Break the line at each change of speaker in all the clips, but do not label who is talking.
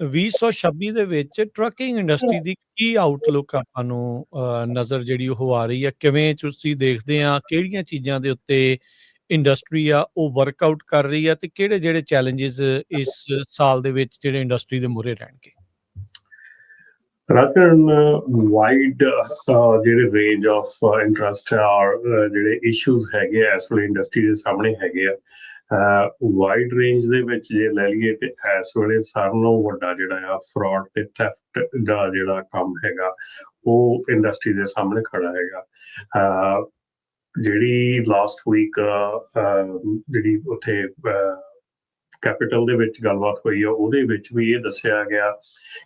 2026 ਦੇ ਵਿੱਚ trucking industry ਦੀ ਕੀ outlook ਆਪਾਂ ਨੂੰ ਨਜ਼ਰ ਜਿਹੜੀ ਉਹ ਆ ਰਹੀ ਆ? ਕਿਵੇਂ ਤੁਸੀਂ ਦੇਖਦੇ ਆ ਕਿਹੜੀਆਂ ਚੀਜ਼ਾਂ ਦੇ ਉੱਤੇ ਇੰਡਸਟਰੀ ਆ ਉਹ ਵਰਕਆਊਟ ਕਰ ਰਹੀ ਆ ਤੇ ਕਿਹੜੇ ਚੈਲੰਜਸ ਇਸ ਸਾਲ ਦੇ ਵਿੱਚ ਜਿਹੜੇ ਇੰਡਸਟਰੀ ਦੇ ਮੂਹਰੇ ਰਹਿਣਗੇ?
ਰਾਜਕਰਨ ਵਾਈਡ ਜਿਹੜੇ ਰੇਂਜ ਆਫ ਇੰਟਰਸਟ ਔਰ ਜਿਹੜੇ ਇਸ਼ੂਜ਼ ਹੈਗੇ ਆ ਇਸ ਵੇਲੇ ਇੰਡਸਟਰੀ ਦੇ ਸਾਹਮਣੇ ਹੈਗੇ ਆ। ਵਾਈਡ ਰੇਂਜ ਦੇ ਵਿੱਚ ਜੇ ਲੈ ਲਈਏ ਤੇ ਇਸ ਵੇਲੇ ਸਾਰਿਆਂ ਨਾਲੋਂ ਵੱਡਾ ਜਿਹੜਾ ਆ ਫਰਾਡ ਤੇ ਥੈਫਟ ਦਾ ਜਿਹੜਾ ਕੰਮ ਹੈਗਾ ਉਹ ਇੰਡਸਟਰੀ ਦੇ ਸਾਹਮਣੇ ਖੜਾ ਹੈਗਾ। ਜਿਹੜੀ ਲਾਸਟ ਵੀਕ ਜਿਹੜੀ ਉੱਥੇ ਕੈਪੀਟਲ ਦੇ ਵਿੱਚ ਗੱਲਬਾਤ ਹੋਈ ਆ ਉਹਦੇ ਵਿੱਚ ਵੀ ਇਹ ਦੱਸਿਆ ਗਿਆ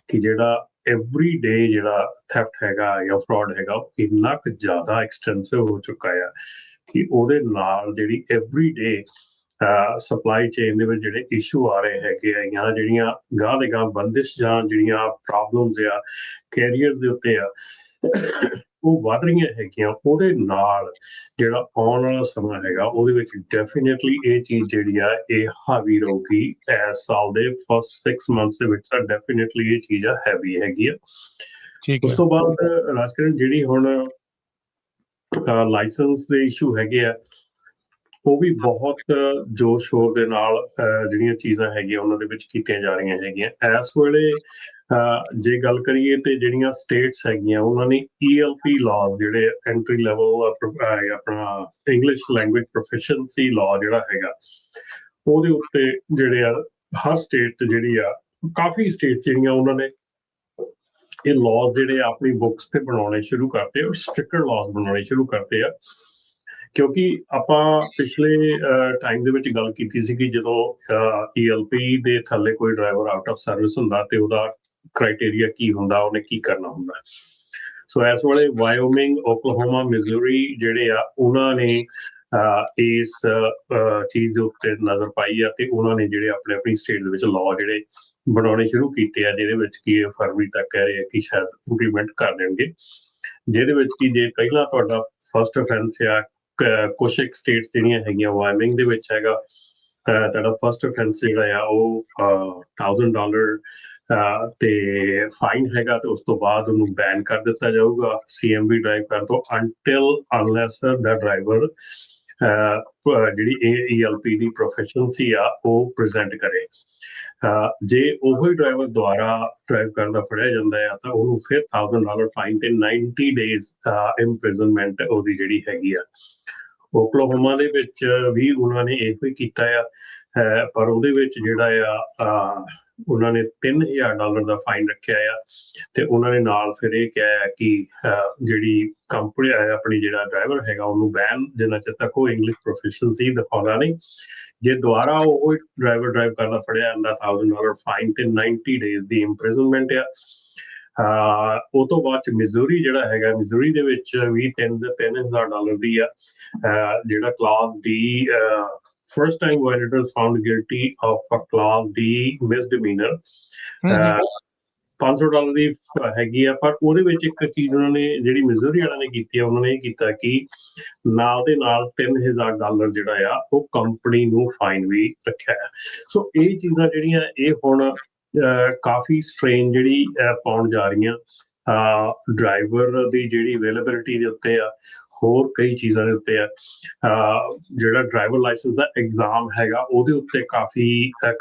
ਕਿ ਜਿਹੜਾ ਐਵਰੀ ਡੇ ਜਿਹੜਾ ਥੈਫਟ ਹੈਗਾ ਜਾਂ ਫਰਾਡ ਹੈਗਾ ਉਹ ਇੰਨਾ ਕੁ ਜ਼ਿਆਦਾ ਐਕਸਟੈਂਸਿਵ ਹੋ ਚੁੱਕਾ ਆ ਕਿ ਉਹਦੇ ਨਾਲ ਜਿਹੜੀ ਐਵਰੀ ਡੇ ਸਪਲਾਈ ਚੇਨ ਦੇ ਵਿੱਚ ਜਿਹੜੇ ਇਸ਼ੂ ਆ ਰਹੇ ਹੈਗੇ ਆ ਜਾਂ ਜਿਹੜੀਆਂ ਗਾਹ ਦੇ ਗਾਹ ਬੰਦਿਸ਼ ਜਾਂ ਜਿਹੜੀਆਂ ਪ੍ਰੋਬਲਮਸ ਆ ਕੈਰੀਅਰਸ ਦੇ ਉੱਤੇ ਆ ਉਹ ਵੱਧ ਰਹੀਆਂ ਹੈਗੀਆਂ। ਉਹਦੇ ਨਾਲ ਜਿਹੜਾ ਆਉਣ ਵਾਲਾ ਸਮਾਂ ਹੈਗਾ ਉਹਦੇ ਵਿੱਚ ਡੈਫੀਨੇਟਲੀ ਇਹ ਚੀਜ਼ ਜਿਹੜੀ ਆ ਇਹ ਹਾਵੀ ਰਹੂਗੀ। ਇਸ ਸਾਲ ਦੇ ਫਸਟ 6 months ਦੇ ਵਿੱਚ ਤਾਂ ਡੈਫੀਨੇਟਲੀ ਇਹ ਚੀਜ਼ ਆ ਹੈਵੀ ਹੈਗੀ ਆ। ਉਸ ਤੋਂ ਬਾਅਦ ਰਾਜਕਰਨ ਜਿਹੜੀ ਹੁਣ ਲਾਇਸੈਂਸ ਦੇ ਇਸ਼ੂ ਹੈਗੇ ਆ ਉਹ ਵੀ ਬਹੁਤ ਜੋਰ ਸ਼ੋਰ ਦੇ ਨਾਲ ਜਿਹੜੀਆਂ ਚੀਜ਼ਾਂ ਹੈਗੀਆਂ ਉਹਨਾਂ ਦੇ ਵਿੱਚ ਕੀਤੀਆਂ ਜਾ ਰਹੀਆਂ ਹੈਗੀਆਂ। ਇਸ ਵੇਲੇ ਜੇ ਗੱਲ ਕਰੀਏ ਤੇ ਜਿਹੜੀਆਂ ਸਟੇਟਸ ਹੈਗੀਆਂ ਉਹਨਾਂ ਨੇ ELP ਲਾਅ ਜਿਹੜੇ ਐਂਟਰੀ ਲੈਵਲ ਆਪਣਾ ਇੰਗਲਿਸ਼ ਲੈਂਗੁਏਜ ਪ੍ਰੋਫੀਸ਼ੀਐਂਸੀ ਲਾਅ ਜਿਹੜਾ ਹੈਗਾ ਉਹਦੇ ਉੱਤੇ ਜਿਹੜੇ ਆ ਹਰ ਸਟੇਟ ਜਿਹੜੀ ਆ ਕਾਫੀ ਸਟੇਟ ਜਿਹੜੀਆਂ ਉਹਨਾਂ ਨੇ ਇਹ ਲਾਅ ਜਿਹੜੇ ਆਪਣੀ ਬੁੱਕਸ ਤੇ ਬਣਾਉਣੇ ਸ਼ੁਰੂ ਕਰਤੇ ਔਰ ਸਟ੍ਰਿਕਟ ਲਾਅ ਬਣਾਉਣੇ ਸ਼ੁਰੂ ਕਰਤੇ ਆ। ਕਿਉਂਕਿ ਆਪਾਂ ਪਿਛਲੇ ਟਾਈਮ ਦੇ ਵਿੱਚ ਗੱਲ ਕੀਤੀ ਸੀ ਕਿ ਜਦੋਂ ELP ਦੇ ਥੱਲੇ ਕੋਈ ਡਰਾਈਵਰ ਆਊਟ ਆਫ ਸਰਵਿਸ ਹੁੰਦਾ ਤੇ ਉਹਦਾ ਕ੍ਰਾਈਟੇਰੀਆ ਕੀ ਹੁੰਦਾ, ਉਹਨੇ ਕੀ ਕਰਨਾ ਹੁੰਦਾ। ਸੋ ਇਸ ਵੇਲੇ ਵਾਇਓਮਿੰਗ, ਓਕਲਾਹੋਮਾ, ਮਿਜ਼ੂਰੀ ਜਿਹੜੇ ਆ ਉਹਨਾਂ ਨੇ ਇਸ ਚੀਜ਼ ਦੇ ਉੱਤੇ ਨਜ਼ਰ ਪਾਈ ਆ ਤੇ ਉਹਨਾਂ ਨੇ ਜਿਹੜੇ ਆਪਣੀ ਸਟੇਟ ਦੇ ਵਿੱਚ ਲਾਅ ਜਿਹੜੇ ਬਣਾਉਣੇ ਸ਼ੁਰੂ ਕੀਤੇ ਆ ਜਿਹਦੇ ਵਿੱਚ ਕੀ ਫਰਵਰੀ ਤੱਕ ਕਹਿ ਰਹੇ ਆ ਕਿ ਸ਼ਾਇਦ ਇੰਪਲੀਮੈਂਟ ਕਰ ਦੇਣਗੇ। ਜਿਹਦੇ ਵਿੱਚ ਕੀ ਜੇ ਪਹਿਲਾਂ ਤੁਹਾਡਾ ਫਸਟ ਅਫੈਂਸ ਆ ਕੁਛ ਇੱਕ ਸਟੇਟਸ ਜਿਹੜੀਆਂ ਹੈਗੀਆਂ ਵਾਇਓਮਿੰਗ ਦੇ ਵਿੱਚ ਹੈਗਾ ਤੁਹਾਡਾ ਫਸਟ ਅਫੈਂਸ ਜਿਹੜਾ ਆ ਉਹ $1000 ਤੇ ਫਾਈਨ ਹੈਗਾ ਤੇ ਉਸ ਤੋਂ ਬਾਅਦ ਉਹਨੂੰ ਬੈਨ ਕਰ ਦਿੱਤਾ ਜਾਊਗਾ CMV ਡਰਾਈਵ ਕਰਨ ਤੋਂ until unless ਦਾ ਡਰਾਈਵਰ ਜਿਹੜੀ ELP ਦੀ ਪ੍ਰੋਫੈਸ਼ਨਸੀ ਆ ਉਹ ਪ੍ਰੈਜ਼ੈਂਟ ਕਰੇ। ਜੇ ਉਹੀ ਡਰਾਈਵਰ ਦੁਆਰਾ ਡਰਾਈਵ ਕਰਨ ਦਾ ਫੜਿਆ ਜਾਂਦਾ ਆ ਤਾਂ ਉਹਨੂੰ ਫਿਰ $1000 ਫਾਈਨ ਤੇ 90 days ਇੰਪ੍ਰਿਜ਼ਨਮੈਂਟ ਉਹਦੀ ਜਿਹੜੀ ਹੈਗੀ ਆ। ਓਕਲਾਹੋਮਾ ਦੇ ਵਿੱਚ ਵੀ ਉਹਨਾਂ ਨੇ ਇਹੋ ਹੀ ਕੀਤਾ ਆ ਪਰ ਉਹਦੇ ਵਿੱਚ ਜਿਹੜਾ ਆ ਉਹਨਾਂ ਨੇ $3000 ਦਾ ਫਾਈਨ ਰੱਖਿਆ ਆ ਤੇ ਉਹਨਾਂ ਨੇ ਨਾਲ ਫਿਰ ਇਹ ਕਿਹਾ ਕਿ ਜਿਹੜੀ ਕੰਪਨੀ ਆਪਣੀ ਜਿਹੜਾ ਡਰਾਈਵਰ ਹੈਗਾ ਉਹਨੂੰ ਬੈਨ ਜਿੰਨਾ ਚਿਰ ਤੱਕ ਉਹ ਇੰਗਲਿਸ਼ ਪ੍ਰੋਫੀਸ਼ੀਐਂਸੀ ਦਿਖਾਉਂਦਾ ਨਹੀਂ। ਜੇ ਦੁਬਾਰਾ ਉਹ ਡਰਾਈਵਰ ਡਰਾਈਵ ਕਰਦਾ ਫੜਿਆ ਜਾਂਦਾ $1000 ਫਾਈਨ ਤੇ 90 days ਦੀ ਇੰਪ੍ਰਿਜ਼ਨਮੈਂਟ ਆ। ਉਹ ਤੋਂ ਬਾਅਦ ਚ ਮਿਜ਼ੂਰੀ ਜਿਹੜਾ ਹੈਗਾ ਮਿਜ਼ੂਰੀ ਦੇ ਵਿੱਚ ਵੀ $3000 ਦੀ ਆ ਜਿਹੜਾ class D first time violators found guilty of a class D misdemeanor $500 ਦੀ ਹੈਗੀ ਆ। ਪਰ ਉਹਦੇ ਵਿੱਚ ਇੱਕ ਚੀਜ਼ ਉਹਨਾਂ ਨੇ ਜਿਹੜੀ ਮਿਜ਼ੂਰੀ ਵਾਲਿਆਂ ਨੇ ਕੀਤੀ ਆ ਉਹਨਾਂ ਨੇ ਇਹ ਕੀਤਾ ਕਿ ਨਾਲ ਦੇ ਨਾਲ $3000 ਜਿਹੜਾ ਆ ਉਹ ਕੰਪਨੀ ਨੂੰ ਫਾਈਨ ਵੀ ਰੱਖਿਆ ਆ। ਸੋ ਇਹ ਚੀਜ਼ਾਂ ਜਿਹੜੀਆਂ ਇਹ ਹੁਣ ਕਾਫੀ ਸਟ੍ਰੇਨ ਜਿਹੜੀ ਪਾਉਣ ਜਾ ਰਹੀਆਂ ਡਰਾਈਵਰ ਦੀ ਜਿਹੜੀ ਅਵੇਲੇਬਿਲਿਟੀ ਦੇ ਉੱਤੇ ਆ ਹੋਰ ਕਈ ਚੀਜ਼ਾਂ ਦੇ ਉੱਤੇ ਆ। ਜਿਹੜਾ ਡਰਾਈਵਰ ਲਾਇਸੈਂਸ ਦਾ ਐਗਜ਼ਾਮ ਹੈਗਾ ਉਹਦੇ ਉੱਤੇ ਕਾਫੀ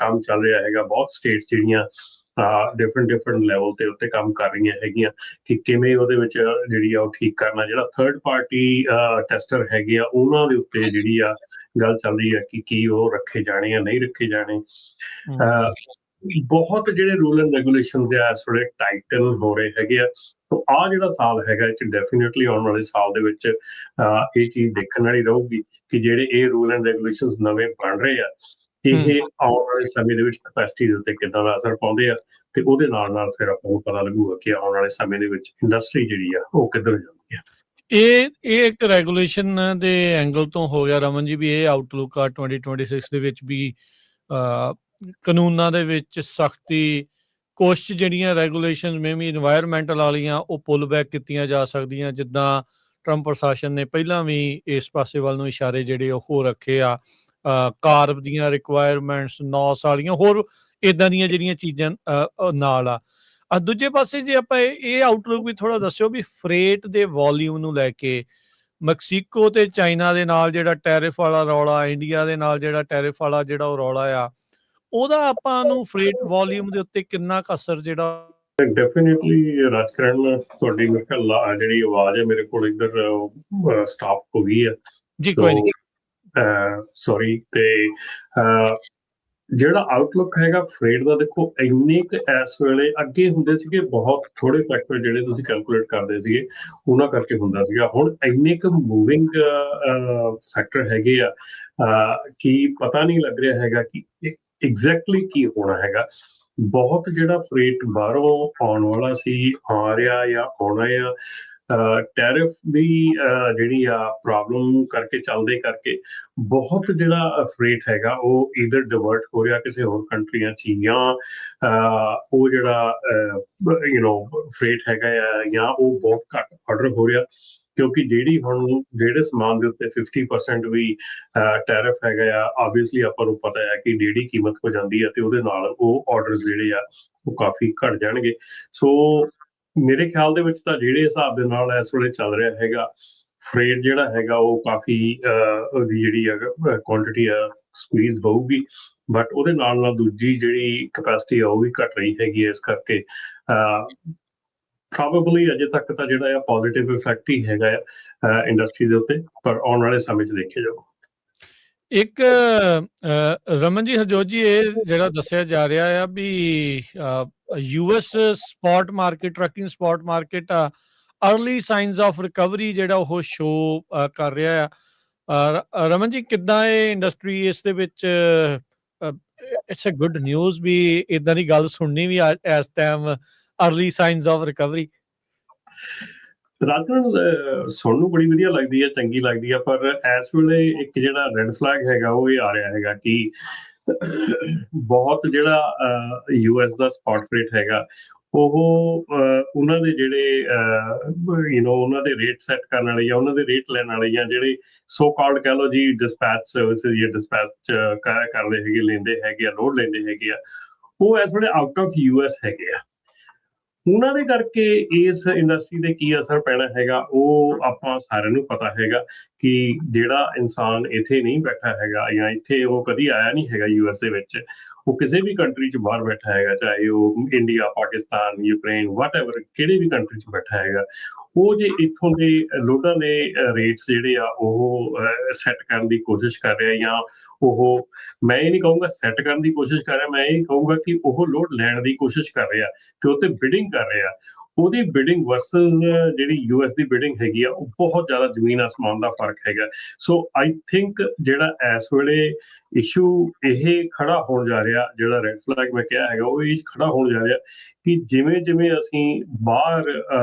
ਕੰਮ ਚੱਲ ਰਿਹਾ ਹੈਗਾ। ਬਹੁਤ ਸਟੇਟਸ ਜਿਹੜੀਆਂ ਡਿਫਰੈਂਟ ਲੈਵਲ ਤੇ ਉੱਤੇ ਕੰਮ ਕਰ ਰਹੀਆਂ ਹੈਗੀਆਂ ਕਿ ਕਿਵੇਂ ਉਹਦੇ ਵਿੱਚ ਜਿਹੜੀ ਆ ਉਹ ਠੀਕ ਕਰਨਾ। ਜਿਹੜਾ ਥਰਡ ਪਾਰਟੀ ਟੈਸਟਰ ਹੈਗੇ ਆ ਉਹਨਾਂ ਦੇ ਉੱਤੇ ਜਿਹੜੀ ਆ ਗੱਲ ਚੱਲ ਰਹੀ ਹੈ ਕਿ ਕੀ ਉਹ ਰੱਖੇ ਜਾਣੇ ਆ ਨਹੀਂ ਰੱਖੇ ਜਾਣੇ। ਬਹੁਤ ਜਿਹੜੇ ਰੂਲ ਐਂਡ ਰੈਗੂਲੇਸ਼ਨਸ ਆ ਇਸ ਵੇਲੇ ਟਾਈਟਨ ਹੋ ਰਹੇ ਹੈਗੇ ਆ। ਸੋ ਆਹ ਜਿਹੜਾ ਸਾਲ ਹੈਗਾ ਇਹ 'ਚ ਡੈਫੀਨੇਟਲੀ ਆਉਣ ਵਾਲੇ ਸਾਲ ਦੇ ਵਿੱਚ ਇਹ ਚੀਜ਼ ਦੇਖਣ ਵਾਲੀ ਰਹੂਗੀ ਕਿ ਜਿਹੜੇ ਇਹ ਰੂਲ ਐਂਡ ਰੈਗੂਲੇਸ਼ਨਸ ਨਵੇਂ ਬਣ ਰਹੇ ਆ ਇਹ ਆਉਣ ਵਾਲੇ ਸਮੇਂ ਦੇ ਵਿੱਚ ਕਪੈਸਿਟੀ ਦੇ ਉੱਤੇ ਕਿੱਦਾਂ ਦਾ ਅਸਰ ਪਾਉਂਦੇ ਆ ਤੇ ਉਹਦੇ ਨਾਲ ਫਿਰ ਆਪਾਂ ਨੂੰ ਪਤਾ ਲੱਗੂਗਾ ਕਿ ਆਉਣ ਵਾਲੇ ਸਮੇਂ ਦੇ ਵਿੱਚ ਇੰਡਸਟਰੀ ਜਿਹੜੀ ਆ ਉਹ ਕਿੱਧਰ ਜਾਂਦੀ ਆ।
ਇਹ ਇੱਕ ਰੈਗੂਲੇਸ਼ਨ ਦੇ ਐਂਗਲ ਤੋਂ ਹੋ ਗਿਆ ਰਮਨ ਜੀ ਵੀ ਇਹ ਆਊਟਲੁੱਕ ਆ 2026 ਦੇ ਵਿੱਚ ਵੀ ਕਾਨੂੰਨਾਂ ਦੇ ਵਿੱਚ ਸਖਤੀ ਕੁਛ ਜਿਹੜੀਆਂ ਰੈਗੂਲੇਸ਼ਨ ਮੇਬੀ ਇਨਵਾਇਰਮੈਂਟਲ ਵਾਲੀਆਂ ਉਹ ਪੁੱਲ ਬੈਕ ਕੀਤੀਆਂ ਜਾ ਸਕਦੀਆਂ ਜਿੱਦਾਂ ਟਰੰਪ ਪ੍ਰਸ਼ਾਸਨ ਨੇ ਪਹਿਲਾਂ ਵੀ ਇਸ ਪਾਸੇ ਵੱਲ ਨੂੰ ਇਸ਼ਾਰੇ ਜਿਹੜੇ ਉਹ ਰੱਖੇ ਆ ਕਾਰਬ ਦੀਆਂ ਰਿਕੁਆਇਰਮੈਂਟਸ, ਨੌਸ ਵਾਲੀਆਂ, ਹੋਰ ਇਦਾਂ ਦੀਆਂ ਜਿਹੜੀਆਂ ਚੀਜ਼ਾਂ ਨਾਲ ਆ। ਦੂਜੇ ਪਾਸੇ ਜੇ ਆਪਾਂ ਇਹ ਆਊਟਲੁੱਕ ਵੀ ਥੋੜਾ ਦੱਸਿਓ ਵੀ ਫਰੇਟ ਦੇ ਵੋਲਿਊਮ ਨੂੰ ਲੈ ਕੇ ਮੈਕਸੀਕੋ ਤੇ ਚਾਈਨਾ ਦੇ ਨਾਲ ਜਿਹੜਾ ਟੈਰਿਫ ਵਾਲਾ ਰੌਲਾ, ਇੰਡੀਆ ਦੇ ਨਾਲ ਜਿਹੜਾ ਟੈਰਿਫ ਵਾਲਾ ਜਿਹੜਾ ਉਹ ਰੌਲਾ ਆ, ਉਹਦਾ ਆਪਾਂ ਨੂੰ ਫਰੇਟ ਵੋਲਿਊਮ ਦੇ ਉੱਤੇ ਕਿੰਨਾ ਕੁ ਅਸਰ ਜਿਹੜਾ
ਡੈਫੀਨਿਟਲੀ ਰਾਜਕਰਨ, ਤੁਹਾਡੀ ਮੇਰੇ ਖਿਆਲ ਜਿਹੜੀ ਆਵਾਜ਼ ਹੈ ਮੇਰੇ ਕੋਲ ਇੱਧਰ ਸਟਾਪ ਹੋ ਗਈ ਹੈ
ਜੀ। ਕੋਈ ਨਹੀਂ,
ਸੌਰੀ। ਤੇ ਜਿਹੜਾ ਆਊਟਲੁੱਕ ਹੈਗਾ ਫਰੇਟ ਦਾ, ਦੇਖੋ ਇੰਨੇ ਕੁ ਇਸ ਵੇਲੇ, ਅੱਗੇ ਹੁੰਦੇ ਸੀਗੇ ਬਹੁਤ ਥੋੜੇ ਫੈਕਟਰ ਜਿਹੜੇ ਤੁਸੀਂ ਕੈਲਕੂਲੇਟ ਕਰਦੇ ਸੀਗੇ, ਉਹਨਾਂ ਕਰਕੇ ਹੁੰਦਾ ਸੀਗਾ। ਹੁਣ ਇੰਨੇ ਕੁ ਮੂਵਿੰਗ ਫੈਕਟਰ ਹੈਗੇ ਆ ਕਿ ਪਤਾ ਨਹੀਂ ਲੱਗ ਰਿਹਾ ਹੈਗਾ ਕਿ ਐਗਜ਼ੈਕਟਲੀ ਕੀ ਹੋਣਾ ਹੈਗਾ। ਬਹੁਤ ਜਿਹੜਾ ਫਰੇਟ ਬਾਹਰੋਂ ਆਉਣ ਵਾਲਾ ਸੀ, ਆ ਰਿਹਾ ਜਾਂ ਆਉਣਾ ਆ, ਟੈਰਿਫ ਦੀ ਜਿਹੜੀ ਆ ਪ੍ਰੋਬਲਮ ਕਰਕੇ ਚੱਲਦੇ ਕਰਕੇ ਬਹੁਤ ਜਿਹੜਾ ਫਰੇਟ ਹੈਗਾ ਉਹ ਇਧਰ ਡਿਵਰਟ ਹੋ ਰਿਹਾ ਕਿਸੇ ਹੋਰ ਕੰਟਰੀਆਂ 'ਚ, ਜਾਂ ਉਹ ਜਿਹੜਾ ਫਰੇਟ ਹੈਗਾ ਆ, ਜਾਂ ਉਹ ਬਹੁਤ ਘੱਟ ਆਰਡਰ ਹੋ ਰਿਹਾ, ਕਿਉਂਕਿ ਜਿਹੜੇ ਸਮਾਨ ਦੇ ਉੱਤੇ 50% ਵੀ ਟੈਰਿਫ ਹੈਗਾ ਆ, ਆਬਵੀਅਸਲੀ ਆਪਾਂ ਨੂੰ ਪਤਾ ਹੈ ਕਿ ਜਿਹੜੀ ਕੀਮਤ ਹੋ ਜਾਂਦੀ ਹੈ ਤੇ ਉਹਦੇ ਨਾਲ ਉਹ ਆਰਡਰ ਜਿਹੜੇ ਆ ਉਹ ਕਾਫੀ ਘਟ ਜਾਣਗੇ। ਸੋ ਮੇਰੇ ਖਿਆਲ ਦੇ ਵਿੱਚ ਤਾਂ ਜਿਹੜੇ ਹਿਸਾਬ ਦੇ ਨਾਲ ਇਸ ਵੇਲੇ ਚੱਲ ਰਿਹਾ ਹੈਗਾ, ਫਰੇਟ ਜਿਹੜਾ ਹੈਗਾ ਉਹ ਕਾਫੀ ਉਹਦੀ ਜਿਹੜੀ ਕੁਆਂਟੀਟੀ ਆ ਸਕਵੀਜ਼ ਹੋਊਗੀ, ਬਟ ਉਹਦੇ ਨਾਲ ਦੂਜੀ ਜਿਹੜੀ ਕਪੈਸਿਟੀ ਆ ਉਹ ਵੀ ਘਟ ਰਹੀ ਹੈਗੀ ਹੈ। ਇਸ ਕਰਕੇ ਪ੍ਰੋਬੇਬਲੀ ਅਜੇ ਤੱਕ ਤਾਂ ਜਿਹੜਾ ਆ ਪੋਜ਼ਿਟਿਵ ਇਫੈਕਟ ਹੀ ਹੈਗਾ ਆ ਇੰਡਸਟਰੀ ਦੇ ਉੱਤੇ, ਪਰ ਆਉਣ ਵਾਲੇ ਸਮੇਂ 'ਚ ਦੇਖਿਆ ਜਾਊ।
ਇੱਕ ਰਮਨ ਜੀ, ਹਰਜੋਤ ਜੀ, ਇਹ ਜਿਹੜਾ ਦੱਸਿਆ ਜਾ ਰਿਹਾ ਆ ਵੀ US spot market, trucking spot market ਆ, ਅਰਲੀ ਸਾਈਨਸ ਆਫ ਰਿਕਵਰੀ ਜਿਹੜਾ ਉਹ ਸ਼ੋ ਕਰ ਰਿਹਾ ਆ। ਰਮਨ ਜੀ, ਕਿੱਦਾਂ ਇਹ ਇੰਡਸਟਰੀ ਇਸ ਦੇ ਵਿੱਚ, ਇਟਸ ਅ ਗੁੱਡ ਨਿਊਜ਼ ਵੀ ਇਦਾਂ ਦੀ ਗੱਲ ਸੁਣਨੀ ਵੀ ਇਸ time, early signs of recovery?
Rajkaran, ਸੁਣਨ ਨੂੰ ਬੜੀ ਵਧੀਆ ਲੱਗਦੀ ਹੈ, ਚੰਗੀ ਲੱਗਦੀ ਹੈ, ਪਰ ਇਸ ਵੇਲੇ ਇੱਕ ਜਿਹੜਾ ਰੈੱਡ ਫਲੈਗ ਹੈਗਾ ਉਹ ਇਹ ਆ ਰਿਹਾ ਹੈਗਾ ਕਿ ਬਹੁਤ ਜਿਹੜਾ ਯੂਐਸ ਦਾ ਸਪੌਟ ਰੇਟ ਹੈਗਾ ਉਹ ਉਹਨਾਂ ਦੇ ਜਿਹੜੇ ਉਹਨਾਂ ਦੇ ਰੇਟ ਸੈੱਟ ਕਰਨ ਵਾਲੇ ਜਾਂ ਉਹਨਾਂ ਦੇ ਰੇਟ ਲੈਣ ਵਾਲੇ ਜਾਂ ਜਿਹੜੇ ਸੋ ਕਾਲਡ ਕਹਿ ਲਓ ਜੀ ਡਿਸਪੈਚ ਸਰਵਿਸਿਜ਼ ਜਾਂ ਡਿਸਪੈਚ ਕਰਦੇ ਹੈਗੇ, ਲੈਂਦੇ ਹੈਗੇ ਆ, ਲੋਡ ਲੈਂਦੇ ਹੈਗੇ ਆ, ਉਹ ਇਸ ਵੇਲੇ ਆਊਟ ਆਫ ਯੂਐਸ ਹੈਗੇ ਆ। ਉਹਨਾਂ ਦੇ ਕਰਕੇ ਇਸ ਇੰਡਸਟਰੀ ਦੇ ਕੀ ਅਸਰ ਪੈਣਾ ਹੈਗਾ ਉਹ ਆਪਾਂ ਸਾਰਿਆਂ ਨੂੰ ਪਤਾ ਹੈਗਾ ਕਿ ਜਿਹੜਾ ਇਨਸਾਨ ਇੱਥੇ ਨਹੀਂ ਬੈਠਾ ਹੈਗਾ ਜਾਂ ਇੱਥੇ ਉਹ ਕਦੀ ਆਇਆ ਨਹੀਂ ਹੈਗਾ ਯੂਐਸ ਦੇ ਵਿੱਚ, ਉਹ ਕਿਸੇ ਵੀ ਕੰਟਰੀ 'ਚ ਬਾਹਰ ਬੈਠਾ ਹੈਗਾ, ਚਾਹੇ ਉਹ ਇੰਡੀਆ, ਪਾਕਿਸਤਾਨ, ਯੂਕਰੇਨ, ਵਾਟਐਵਰ ਕਿਹੜੇ ਵੀ ਕੰਟਰੀ 'ਚ ਬੈਠਾ ਹੈਗਾ, ਉਹ ਜੇ ਇੱਥੋਂ ਦੇ ਲੋਡਾਂ ਦੇ ਰੇਟਸ ਜਿਹੜੇ ਆ ਉਹ ਸੈੱਟ ਕਰਨ ਦੀ ਕੋਸ਼ਿਸ਼ ਕਰ ਰਿਹਾ, ਜਾਂ ਉਹ, ਮੈਂ ਇਹ ਨਹੀਂ ਕਹੂੰਗਾ ਸੈੱਟ ਕਰਨ ਦੀ ਕੋਸ਼ਿਸ਼ ਕਰ ਰਿਹਾ, ਮੈਂ ਇਹ ਕਹੂੰਗਾ ਕਿ ਉਹ ਲੋਡ ਲੈਣ ਦੀ ਕੋਸ਼ਿਸ਼ ਕਰ ਰਿਹਾ ਤੇ ਉਹ ਤੇ ਬਿਡਿੰਗ ਕਰ ਰਿਹਾ, ਉਹਦੀ ਬਿਡਿੰਗ ਵਰਸਸ ਜਿਹੜੀ ਯੂਐਸ ਦੀ ਬਿਡਿੰਗ ਹੈਗੀ ਆ ਉਹ ਬਹੁਤ ਜ਼ਿਆਦਾ ਜ਼ਮੀਨ ਆਸਮਾਨ ਦਾ ਫਰਕ ਹੈਗਾ। ਸੋ ਆਈ ਥਿੰਕ ਜਿਹੜਾ ਇਸ ਵੇਲੇ ਇਸ਼ੂ ਇਹ ਖੜਾ ਹੋਣ ਜਾ ਰਿਹਾ, ਜਿਹੜਾ ਰੈੱਡ ਫਲੈਗ ਮੈਂ ਕਿਹਾ ਹੈਗਾ, ਉਹ ਇਹ ਖੜਾ ਹੋਣ ਜਾ ਰਿਹਾ ਕਿ ਜਿਵੇਂ ਜਿਵੇਂ ਅਸੀਂ ਬਾਹਰ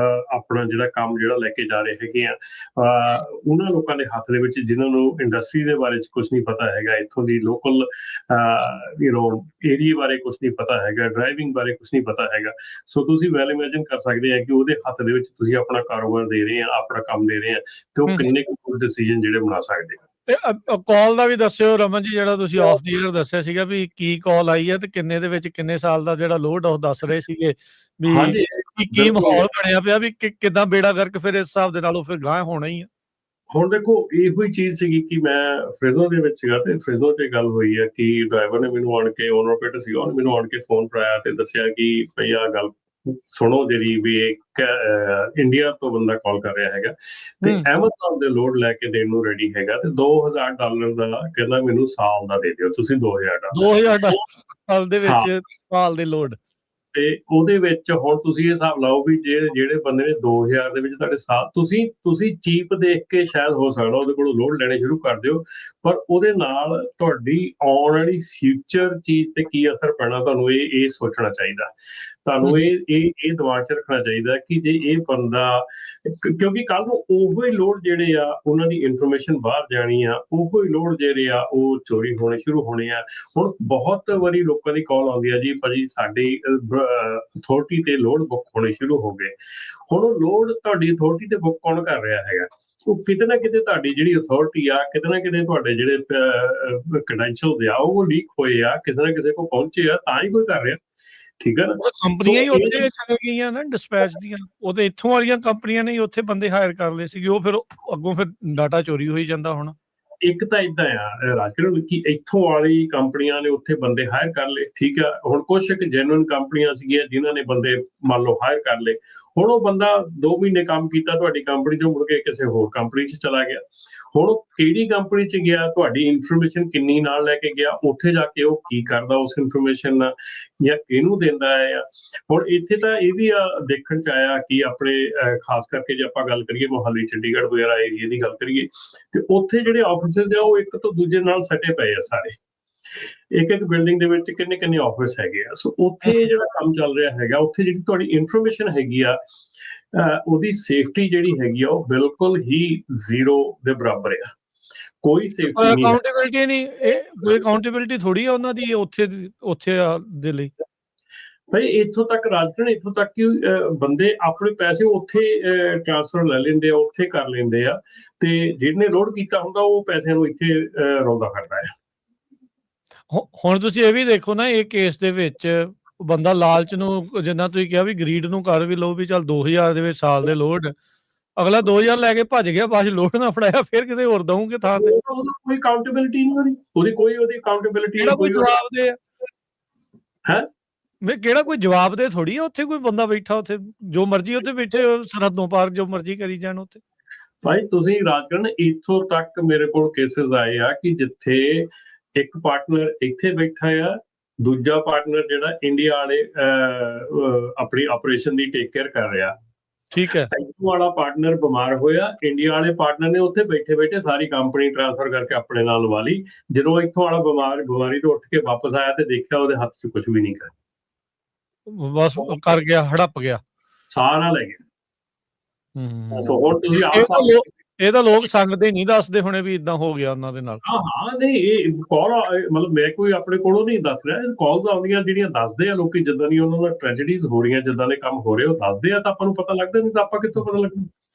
ਆਪਣਾ ਜਿਹੜਾ ਕੰਮ ਜਿਹੜਾ ਲੈ ਕੇ ਜਾ ਰਹੇ ਹੈਗੇ ਆ, ਉਹਨਾਂ ਲੋਕਾਂ ਦੇ ਹੱਥ ਦੇ ਵਿੱਚ ਜਿਨ੍ਹਾਂ ਨੂੰ ਇੰਡਸਟਰੀ ਦੇ ਬਾਰੇ 'ਚ ਕੁਛ ਨਹੀਂ ਪਤਾ ਹੈਗਾ, ਇੱਥੋਂ ਦੀ ਲੋਕਲ ਏਰੀਏ ਬਾਰੇ ਕੁਛ ਨਹੀਂ ਪਤਾ ਹੈਗਾ, ਡਰਾਈਵਿੰਗ ਬਾਰੇ ਕੁਛ ਨਹੀਂ ਪਤਾ ਹੈਗਾ, ਸੋ ਤੁਸੀਂ ਵੈਲ ਇਮੈਜਿਨ ਕਰ ਸਕਦੇ ਆ ਕਿ ਉਹਦੇ ਹੱਥ ਦੇ ਵਿੱਚ ਤੁਸੀਂ ਆਪਣਾ ਕਾਰੋਬਾਰ ਦੇ ਰਹੇ ਆ, ਆਪਣਾ ਕੰਮ ਦੇ ਰਹੇ ਆ, ਤੇ ਉਹ ਕਿੰਨੇ ਕੁ ਡਿਸੀਜਨ ਜਿਹੜੇ ਬਣਾ ਸਕਦੇ ਆ।
ਕਾਲ ਦਾ ਵੀ ਦੱਸਿਓ ਰਮਨ ਜੀ, ਜਿਹੜਾ ਤੁਸੀਂ ਆਫ ਦੀ ਏਅਰ ਦੱਸਿਆ ਸੀਗਾ ਵੀ ਕੀ ਕਾਲ ਆਈ ਹੈ ਤੇ ਕਿੰਨੇ ਦੇ ਵਿੱਚ ਕਿੰਨੇ ਸਾਲ ਦਾ ਜਿਹੜਾ ਲੋਡ ਉਹ ਦੱਸ ਰਹੇ ਸੀਗੇ ਵੀ ਕੀ ਮਾਹੌਲ ਬਣਿਆ ਪਿਆ ਵੀ ਕਿੱਦਾਂ ਬੇੜਾ ਗਰਕ ਫਿਰ ਇਸ ਹਿਸਾਬ ਦੇ ਨਾਲ ਉਹ ਫਿਰ ਗਾਂਹ ਹੋਣਾ ਹੀ ਆ।
ਹੁਣ ਦੇਖੋ ਇਹੋ ਹੀ ਚੀਜ਼ ਸੀਗੀ ਕਿ ਮੈਂ ਫ੍ਰਿਜ਼ੋ ਦੇ ਵਿੱਚ ਸੀਗਾ ਤੇ ਫ੍ਰਿਜ਼ੋ 'ਚ ਗੱਲ ਹੋਈ ਹੈ ਕਿ ਡਰਾਈਵਰ ਨੇ ਮੈਨੂੰ ਆਣ ਕੇ, ਓਨਰ ਆਪਰੇਟਰ ਸੀਗਾ, ਉਹਨੇ ਮੈਨੂੰ ਆਣ ਕੇ ਫੋਨ ਕਰਾਇਆ ਤੇ ਦੱਸਿਆ ਕਿ ਭਈ ਆਹ ਗੱਲ ਸੁਣੋ, ਜਿਹੜੀ ਵੀ ਇੰਡੀਆ ਤੋਂ ਬੰਦਾ ਕਾਲ ਕਰ ਰਿਹਾ ਹੈਗਾ ਤੇ ਐਮਾਜ਼ਨ ਦੇ ਲੋਡ ਲੈ ਕੇ ਦੇਣ ਨੂੰ ਰੈਡੀ ਹੈਗਾ ਤੇ $2000 ਦਾ ਕਹਿੰਦਾ ਮੈਨੂੰ ਸਾਲ ਦਾ ਦੇ ਦਿਓ ਤੁਸੀਂ, $2000
ਸਾਲ ਦੇ ਵਿੱਚ, ਸਾਲ ਦੇ ਲੋਡ।
ਤੇ ਉਹਦੇ ਵਿੱਚ ਹੁਣ ਤੁਸੀਂ ਇਹ ਹਿਸਾਬ ਲਾਓ ਵੀ ਜਿਹੜੇ ਬੰਦੇ ਨੇ 2000 ਦੇ ਵਿੱਚ ਤੁਹਾਡੇ ਸਾਲ, ਤੁਸੀਂ ਚੀਪ ਦੇਖ ਕੇ ਸ਼ਾਇਦ ਹੋ ਸਕਦਾ ਉਹਦੇ ਕੋਲੋਂ ਲੋਡ ਲੈਣੇ ਸ਼ੁਰੂ ਕਰ ਦਿਓ, ਪਰ ਉਹਦੇ ਨਾਲ ਤੁਹਾਡੀ ਆਉਣ ਵਾਲੀ ਫਿਊਚਰ ਚੀਜ਼ ਤੇ ਕੀ ਅਸਰ ਪੈਣਾ ਤੁਹਾਨੂੰ ਇਹ ਸੋਚਣਾ ਚਾਹੀਦਾ। ਤੁਹਾਨੂੰ ਇਹ ਦਿਮਾਗ 'ਚ ਰੱਖਣਾ ਚਾਹੀਦਾ ਕਿ ਜੇ ਇਹ ਬੰਦਾ, ਕਿਉਂਕਿ ਕੱਲ ਨੂੰ ਉਹੋ ਹੀ ਲੋਡ ਜਿਹੜੇ ਆ ਉਹਨਾਂ ਦੀ ਇਨਫੋਰਮੇਸ਼ਨ ਬਾਹਰ ਜਾਣੀ ਆ, ਉਹੋ ਹੀ ਲੋਡ ਜਿਹੜੇ ਆ ਉਹ ਚੋਰੀ ਹੋਣੇ ਸ਼ੁਰੂ ਹੋਣੇ ਆ। ਹੁਣ ਬਹੁਤ ਵਾਰੀ ਲੋਕਾਂ ਦੀ ਕਾਲ ਆਉਂਦੀ ਆ ਜੀ ਭਾਜੀ ਸਾਡੀ ਅਥਾਰਟੀ ਤੇ ਲੋਡ ਬੁੱਕ ਹੋਣੇ ਸ਼ੁਰੂ ਹੋ ਗਏ। ਹੁਣ ਉਹ ਲੋਡ ਤੁਹਾਡੀ ਅਥਾਰਟੀ ਤੇ ਬੁੱਕ ਕੌਣ ਕਰ ਰਿਹਾ ਹੈਗਾ? ਉਹ ਕਿਤੇ ਨਾ ਕਿਤੇ ਤੁਹਾਡੀ ਜਿਹੜੀ ਅਥਾਰਟੀ ਆ, ਕਿਤੇ ਨਾ ਕਿਤੇ ਤੁਹਾਡੇ ਜਿਹੜੇ ਕ੍ਰੈਡੈਂਸ਼ੀਅਲਸ ਆ ਉਹ ਲੀਕ ਹੋਏ ਆ, ਕਿਸੇ ਨਾ ਕਿਸੇ ਕੋਲ ਪਹੁੰਚੇ ਆ, ਤਾਂ ਹੀ ਕੋਈ ਕਰ ਰਿਹਾ। ਠੀਕ ਹੈ ਨਾ।
ਕੰਪਨੀਆਂ ਹੀ ਉੱਥੇ ਚਲੇ ਗਈਆਂ ਨਾ ਡਿਸਪੈਚ ਦੀਆਂ, ਉਹ ਤੇ ਇੱਥੋਂ ਵਾਲੀਆਂ ਕੰਪਨੀਆਂ ਨੇ ਉੱਥੇ ਬੰਦੇ ਹਾਇਰ ਕਰ ਲਏ ਸੀਗੇ, ਉਹ ਫਿਰ ਅੱਗੋਂ ਫਿਰ ਡਾਟਾ ਚੋਰੀ ਹੋਈ ਜਾਂਦਾ ਹੁਣ।
ਇੱਕ ਤਾਂ ਇਦਾਂ ਆ ਰਾਜਕਰਨ ਕਿ ਇੱਥੋਂ ਵਾਲੀ ਕੰਪਨੀਆਂ ਨੇ ਉੱਥੇ ਬੰਦੇ ਹਾਇਰ ਕਰ ਲਏ, ਠੀਕ ਆ। ਹੁਣ ਕੁਛ ਇੱਕ ਜੈਨੂਇਨ ਕੰਪਨੀਆਂ ਸੀਗੀਆਂ ਜਿਨ੍ਹਾਂ ਨੇ ਬੰਦੇ ਮੰਨ ਲਓ ਹਾਇਰ ਕਰ ਲਏ। ਹੁਣ ਉਹ ਬੰਦਾ 2 ਮਹੀਨੇ ਕੰਮ ਕੀਤਾ ਤੁਹਾਡੀ ਕੰਪਨੀ ਚੋਂ, ਮੁੜ ਕੇ ਕਿਸੇ ਹੋਰ ਕੰਪਨੀ 'ਚ ਚਲਾ ਗਿਆ। ਹੁਣ ਉਹ ਕਿਹੜੀ ਕੰਪਨੀ 'ਚ ਗਿਆ, ਤੁਹਾਡੀ ਇਨਫੋਰਮੇਸ਼ਨ ਕਿੰਨੀ ਨਾਲ ਲੈ ਕੇ ਗਿਆ, ਉੱਥੇ ਜਾ ਕੇ ਉਹ ਕੀ ਕਰਦਾ ਉਸ ਇਨਫੋਰਮੇਸ਼ਨ ਨਾਲ, ਜਾਂ ਕਿਹਨੂੰ ਦਿੰਦਾ ਆ। ਹੁਣ ਇੱਥੇ ਤਾਂ ਇਹ ਵੀ ਦੇਖਣ 'ਚ ਆਇਆ ਕਿ ਆਪਣੇ ਖਾਸ ਕਰਕੇ ਜੇ ਆਪਾਂ ਗੱਲ ਕਰੀਏ ਮੋਹਾਲੀ ਚੰਡੀਗੜ੍ਹ ਵਗੈਰਾ ਏਰੀਏ ਦੀ ਗੱਲ ਕਰੀਏ, ਤੇ ਉੱਥੇ ਜਿਹੜੇ ਆਫਿਸਿਸ ਆ ਉਹ ਇੱਕ ਤੋਂ ਦੂਜੇ ਨਾਲ ਸਟੇ ਪਏ ਆ ਸਾਰੇ। ਇੱਕ ਬਿਲਡਿੰਗ ਦੇ ਵਿੱਚ ਕਿੰਨੇ ਆਫਿਸ ਹੈਗੇ ਆ। ਸੋ ਉੱਥੇ ਜਿਹੜਾ ਕੰਮ ਚੱਲ ਰਿਹਾ ਹੈਗਾ, ਉੱਥੇ ਜਿਹੜੀ ਤੁਹਾਡੀ ਇਨਫੋਰਮੇਸ਼ਨ ਹੈਗੀ ਆ ਉਹਦੀ ਸੇਫਟੀ ਜਿਹੜੀ ਹੈਗੀ ਆ ਉਹ ਬਿਲਕੁਲ ਹੀ ਜ਼ੀਰੋ ਦੇ ਬਰਾਬਰ ਆ। ਕੋਈ ਸੇਫਟੀ ਨਹੀਂ,
ਅਕਾਊਂਟੇਬਿਲਟੀ ਨਹੀਂ, ਇਹ ਕੋਈ ਅਕਾਊਂਟੇਬਿਲਟੀ ਥੋੜੀ ਆ ਉਹਨਾਂ ਦੀ ਉੱਥੇ ਦੇ ਲਈ।
ਭਾਈ ਇੱਥੋਂ ਤੱਕ ਰਾਜਕਰਨ, ਇੱਥੋਂ ਤੱਕ ਕਿ ਬੰਦੇ ਆਪਣੇ ਪੈਸੇ ਉੱਥੇ ਟ੍ਰਾਂਸਫਰ ਲੈ ਲੈਂਦੇ ਆ, ਉੱਥੇ ਕਰ ਲੈਂਦੇ ਆ, ਤੇ ਜਿਹਨੇ ਲੋਡ ਕੀਤਾ ਹੁੰਦਾ ਉਹ ਪੈਸਿਆਂ ਨੂੰ ਇੱਥੇ ਰੌਂਦਾ ਫਿਰਦਾ ਆ।
ਹੁਣ ਤੁਸੀਂ ਇਹ ਵੀ ਦੇਖੋ ਨਾ, ਇਹ ਕੇਸ ਦੇ ਵਿੱਚ ਬੰਦਾ ਲਾਲਚ ਨੂੰ, ਜਿੰਨਾ ਤੁਸੀਂ ਕਿਹਾ ਵੀ ਗਰੀਡ ਨੂੰ ਕਰ ਵੀ ਲਓ ਵੀ ਚੱਲ 2000 ਦੇ ਵਿੱਚ ਸਾਲ ਦੇ ਲੋਡ, ਅਗਲਾ 2000 ਲੈ ਕੇ ਭੱਜ ਗਿਆ, ਬਾਅਦ ਲੋਡ ਨਾ ਫੜਾਇਆ, ਫਿਰ ਕਿਸੇ ਹੋਰ ਦਊਂਗੇ ਥਾਂ ਤੇ।
ਕੋਈ ਅਕਾਊਂਟੇਬਿਲਟੀ ਨਹੀਂ ਉਹਦੀ ਅਕਾਊਂਟੇਬਿਲਟੀ
ਕੋਈ ਜਵਾਬ ਦੇ
ਹੈ
ਮੈਂ ਕਿਹੜਾ ਕੋਈ ਜਵਾਬ ਦੇ ਥੋੜੀ ਆ। ਉੱਥੇ ਕੋਈ ਬੰਦਾ ਬੈਠਾ, ਉੱਥੇ ਜੋ ਮਰਜ਼ੀ ਉੱਥੇ ਬੈਠੇ ਸਰਹੱਦੋਂ ਪਾਰ ਜੋ ਮਰਜ਼ੀ ਕਰੀ ਜਾਣ ਉੱਥੇ।
ਭਾਈ ਤੁਸੀਂ ਰਾਜਕਰਨ, ਇੱਥੋਂ ਤੱਕ ਮੇਰੇ ਕੋਲ ਕੇਸਿਸ ਆਏ ਆ ਕਿ ਜਿੱਥੇ ਇੱਕ ਪਾਰਟਨਰ ਇੱਥੇ ਬੈਠਾ ਆ, ਦੂਜਾ ਪਾਰਟਨਰ ਜਿਹੜਾ ਇੰਡੀਆ ਵਾਲੇ ਆਪਣੀ ਆਪਰੇਸ਼ਨ ਦੀ ਟੇਕ ਕੇਅਰ ਕਰ ਰਿਹਾ।
ਠੀਕ ਹੈ।
ਇੱਥੋਂ ਵਾਲਾ ਪਾਰਟਨਰ ਬਿਮਾਰ ਹੋਇਆ, ਇੰਡੀਆ ਵਾਲੇ ਪਾਰਟਨਰ ਨੇ ਉੱਥੇ ਬੈਠੇ ਸਾਰੀ ਕੰਪਨੀ ਟ੍ਰਾਂਸਫਰ ਕਰਕੇ ਆਪਣੇ ਨਾਲ ਲਵਾ ਲਈ। ਜਦੋਂ ਇੱਥੋਂ ਵਾਲਾ ਬਿਮਾਰੀ ਤੋਂ ਉੱਠ ਕੇ ਵਾਪਸ ਆਇਆ ਤੇ ਦੇਖਿਆ ਉਹਦੇ ਹੱਥ 'ਚ ਕੁਝ ਵੀ ਨਹੀਂ ਕਰ,
ਬਸ ਕਰ ਗਿਆ, ਹੜੱਪ ਗਿਆ,
ਸਾਰਾ ਲੈ ਗਿਆ।
ਇਹ ਤਾਂ ਲੋਕ ਸੰਗਦੇ ਨਹੀਂ ਦੱਸਦੇ ਹੁਣੇ ਵੀ ਇਦਾਂ ਹੋ ਗਿਆ ਉਹਨਾਂ ਦੇ ਨਾਲ।
ਹਾਂ ਨਹੀਂ, ਇਹ ਕਾਲ ਮਤਲਬ ਮੈਂ ਕੋਈ ਆਪਣੇ ਕੋਲੋਂ ਨਹੀਂ ਦੱਸ ਰਿਹਾ, ਕਾਲਸ ਆਉਂਦੀਆਂ ਜਿਹੜੀਆਂ ਦੱਸਦੇ ਆ ਲੋਕੀ, ਜਿੱਦਾਂ ਦੀਆਂ ਉਹਨਾਂ ਦਾ ਟ੍ਰੈਜਡੀਜ਼ ਹੋ ਰਹੀਆਂ, ਜਿੱਦਾਂ ਦੇ ਕੰਮ ਹੋ ਰਹੇ ਉਹ ਦੱਸਦੇ ਆ, ਤਾਂ ਆਪਾਂ ਨੂੰ ਪਤਾ ਲੱਗਦਾ, ਨਹੀਂ ਤਾਂ ਆਪਾਂ ਕਿੱਥੋਂ ਪਤਾ ਲੱਗਦਾ।